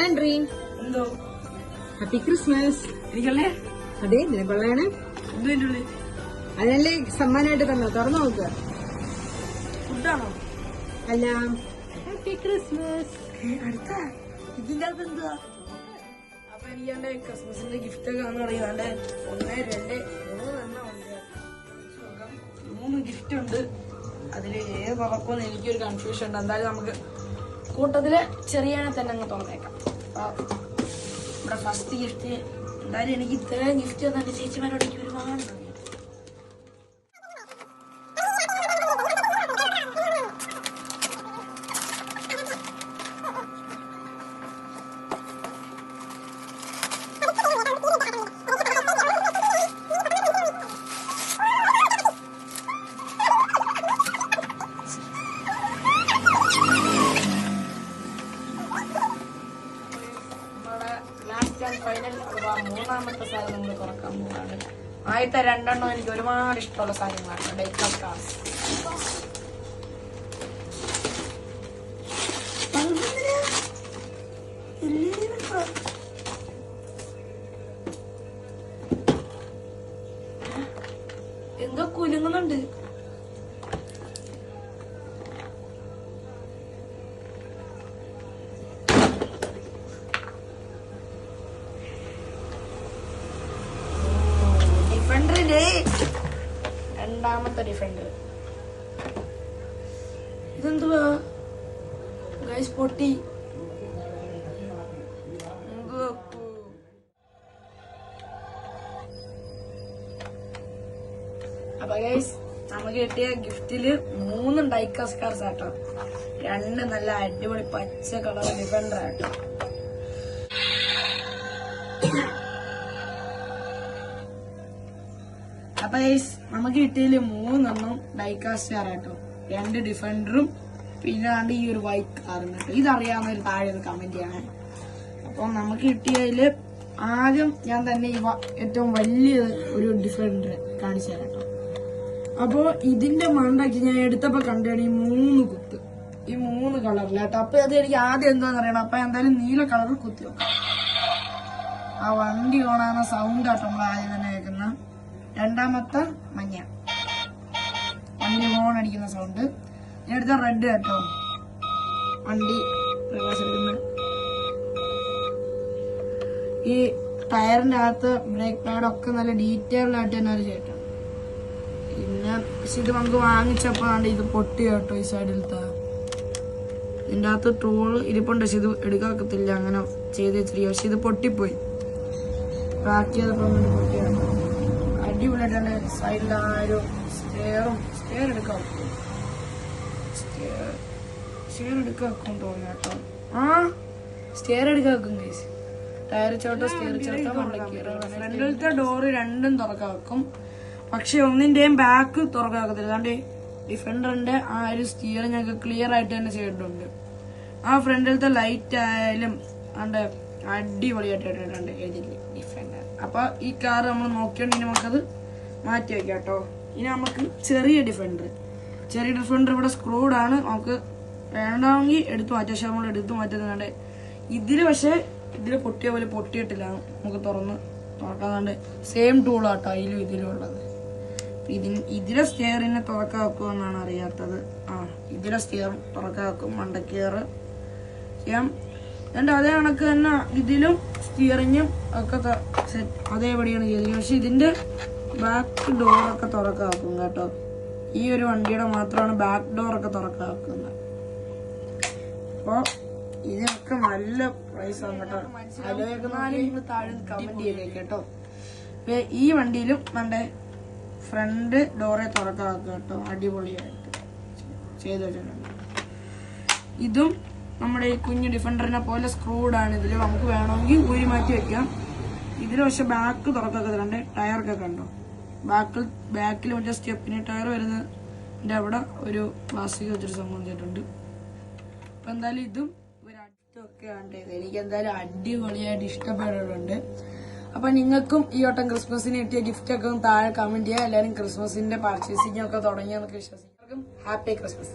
ആൻഡ്രീ എന്തോ happy Christmas. എനിക്കല്ലേ അതെ നിനക്കൊള്ളയാണ്. എന്തോ എന്റെ ഉള്ളിൽ അതിനല്ലേ സമ്മാനമായിട്ട് തന്നോ? തുറന്നു നോക്കുക. ഫുഡാണോ? അല്ല, ഹാപ്പി ക്രിസ്മസ്. അടുത്ത ഇതിന്റെ അകത്ത് എന്തുവാ? അപ്പൊ എനിക്ക് എന്റെ ക്രിസ്മസിന്റെ ഗിഫ്റ്റ് ഒക്കെ വന്നു തുടങ്ങിയാണ്ട് 1, 2, 3 എണ്ണം ഉണ്ട്. 3 ഗിഫ്റ്റ് ഉണ്ട്. അതില് ഏത് തുറക്കുമെന്ന് എനിക്കൊരു കൺഫ്യൂഷൻ ഉണ്ട്. എന്തായാലും നമുക്ക് കൂട്ടത്തില് ചെറിയനെ തന്നെ അങ്ങ് തുറന്നേക്കാം. അപ്പൊ ഇവിടെ ഫസ്റ്റ് ഗിഫ്റ്റ് എന്തായാലും എനിക്ക് ഇത്രയും ഗിഫ്റ്റ് തന്നെ ചേച്ചിമാരോട് എനിക്ക് ഒരുപാട് നന്ദി. ഫൈനൽ മൂന്നാമത്തെ സാധനം നമ്മൾ തുറക്കാൻ പോവാണ്. ആദ്യത്തെ 2 എണ്ണം എനിക്ക് ഒരുപാട് ഇഷ്ടമുള്ള സാധനങ്ങളാണ്. Date cars. എന്തോ കുലുങ്ങുന്നുണ്ട്. രണ്ടാമത്തെ ഡിഫൻഡർ ഇതെന്തുവാ ഗൈസ്? പൊട്ടി. അപ്പൊ ഗൈസ് നമുക്ക് കിട്ടിയ ഗിഫ്റ്റില് 3 ഡൈക്കാസ് കാർസ് ആട്ടോ. 2 നല്ല അടിപൊളി പച്ച കളർ ഡിഫൻഡർ ആട്ടോ. അപ്പൊ നമുക്ക് കിട്ടിയതില് 3 എണ്ണം ഡൈകാസ്റ്റ് കാറാട്ടോ. 2 ഡിഫൻഡറും പിന്നെ ഈ ഒരു വൈറ്റ് കാറും കേട്ടോ. ഇതറിയാവുന്ന ഒരു താഴെ കമന്റ് ചെയ്യണേ. അപ്പൊ നമുക്ക് കിട്ടിയതില് ആദ്യം ഞാൻ തന്നെ ഏറ്റവും വലിയ ഒരു ഡിഫൻഡർ കാണിച്ചു തരാം കേട്ടോ. അപ്പൊ ഇതിന്റെ മണ്ടയ്ക്ക് ഞാൻ എടുത്തപ്പോ കണ്ടാണ് ഈ 3 കുത്ത്, ഈ 3 കളറിലാട്ടോ. അപ്പൊ അത് എനിക്ക് ആദ്യം എന്താന്ന് അറിയണം. അപ്പൊ എന്തായാലും നീല കളർ കുത്തി വെക്കാം. ആ വണ്ടി ഓണാകുന്ന സൗണ്ട് ആട്ടോ നമ്മൾ ആദ്യം തന്നെ കേൾക്കുന്ന. രണ്ടാമത്തെ മഞ്ഞ വണ്ടി ഹോൺ അടിക്കുന്ന സൗണ്ട്. ഇനി അടുത്ത റെഡ് കേട്ടോ, വണ്ടി റിവേഴ്സ് എടുക്കുന്ന. ഈ ടയറിന്റെ അകത്ത് ബ്രേക്ക് പാഡ് ഒക്കെ നല്ല ഡീറ്റെയിൽഡ് ആയിട്ട് തന്നെ അത് ചെയ്യട്ടോ. പിന്നെ പക്ഷെ ഇത് നമുക്ക് വാങ്ങിച്ചപ്പോ ഇത് പൊട്ടി കേട്ടോ. ഈ സൈഡിലത്തെ ഇതിന്റെ അകത്ത് ടൂൾ ഇരിപ്പുണ്ട്. പക്ഷെ ഇത് എടുക്കാക്കത്തില്ല, അങ്ങനെ ചെയ്ത് വെച്ചിരിക്കുക. പക്ഷെ ഇത് പൊട്ടിപ്പോയി. ബാക്കിയതൊക്കെ പൊട്ടിയാട്ടോ. അടിപൊളിയായിട്ടാണ് സൈഡിൽ ആ ഒരു സ്റ്റെയർ എടുക്കാൻ തോന്നുന്നു കേട്ടോ. ആ സ്റ്റെയർ എടുക്കാൻ വെക്കും ഗൈസ്. ടയർ ചോട്ടോ സ്റ്റെയർ ചോട്ടോ ഫ്രണ്ടിലത്തെ ഡോറ് 2 തുറക്കാൻ വെക്കും. പക്ഷെ ഒന്നിന്റെയും ബാക്ക് തുറക്കാൻ വെക്കത്തില്ല. അതുകൊണ്ട് ഡിഫൻഡറിന്റെ ആ ഒരു സ്റ്റീർ ഞങ്ങൾക്ക് ക്ലിയർ ആയിട്ട് തന്നെ ചെയ്തിട്ടുണ്ട്. ആ ഫ്രണ്ടിലത്തെ ലൈറ്റ് ആയാലും അതുകൊണ്ട് അടിപൊളിയായിട്ടുണ്ട് എഴുതില്ലേ ഡിഫൻഡർ. അപ്പൊ ഈ കാർ നമ്മൾ നോക്കിയോണ്ട് ഇനി നമുക്കത് മാറ്റി വെക്കാം കേട്ടോ. ഇനി നമുക്ക് ചെറിയ ഡിഫൻഡർ ഇവിടെ സ്ക്രൂഡ് ആണ്. നമുക്ക് വേണമെങ്കിൽ എടുത്തു മാറ്റാം. പക്ഷെ നമ്മൾ എടുത്തു മാറ്റുന്നുണ്ട് ഇതില്. പക്ഷെ ഇതില് പൊട്ടിയ പോലെ പൊട്ടിയിട്ടില്ല. നമുക്ക് തുറക്കാന്നുണ്ട്. സെയിം ടൂളാട്ടോ അതിലും ഇതിലും ഉള്ളത്. ഇതിലെ സ്റ്റെയറിനെ തുറക്കാൻ വെക്കുമെന്നാണ് അറിയാത്തത്. ഇതിലെ സ്റ്റെയർ തുറക്കാൻ വെക്കും. മണ്ടക്കിയറ് ചെയ്യാം. എന്റെ അതേ കണക്ക് തന്നെ ഇതിലും സ്റ്റിയറിങ്ങും ഒക്കെ അതേപടിയാണ് ചെയ്തിരിക്കുന്നത്. പക്ഷെ ഇതിന്റെ ബാക്ക് ഡോറൊക്കെ തുറക്കാൻ വെക്കും കേട്ടോ. ഈ ഒരു വണ്ടിയുടെ മാത്രമാണ് ബാക്ക് ഡോറൊക്കെ തുറക്കാൻ വെക്കുന്നത്. അപ്പൊ ഇതിനൊക്കെ നല്ല പ്രൈസ് ആണ് കേട്ടോ. നിങ്ങൾ താഴെ കമന്റ് ചെയ്തേക്ക് കേട്ടോ. ഈ വണ്ടിയിലും നമ്മുടെ ഫ്രണ്ട് ഡോറെ തുറക്കാൻ വെക്കുക കേട്ടോ. അടിപൊളിയായിട്ട് ചെയ്ത് വെച്ചിട്ടുണ്ട്. ഇതും നമ്മുടെ ഈ കുഞ്ഞു ഡിഫൻഡറിനെ പോലെ സ്ക്രൂഡ് ആണ്. ഇതിൽ നമുക്ക് വേണമെങ്കിൽ ഊരി മാറ്റി വെക്കാം. ഇതിൽ പക്ഷെ ബാക്ക് തുറക്കാത്തതുണ്ട്. ടയറൊക്കെ കണ്ടോ, ബാക്കിൽ മറ്റേ സ്റ്റെപ്പിന് ടയർ വരുന്നതിന്റെ അവിടെ ഒരു പ്ലാസ്റ്റിക് വെച്ചൊരു സംഭവം ചെയ്തിട്ടുണ്ട്. അപ്പൊ എന്തായാലും ഇതും ഒരു അടുത്തൊക്കെ ആണ്. എനിക്ക് എന്തായാലും അടിപൊളിയായിട്ട് ഇഷ്ടപ്പെട്ടിട്ടുണ്ട്. അപ്പൊ നിങ്ങൾക്കും ഈ വട്ടം ക്രിസ്മസിന് കിട്ടിയ ഗിഫ്റ്റ് ഒക്കെ താഴെ കമന്റ് ചെയ്യുക. എല്ലാവരും ക്രിസ്മസിന്റെ പർച്ചേസിംഗ് ഒക്കെ തുടങ്ങിയെന്നൊക്കെ വിശ്വസിക്കും. Happy Christmas.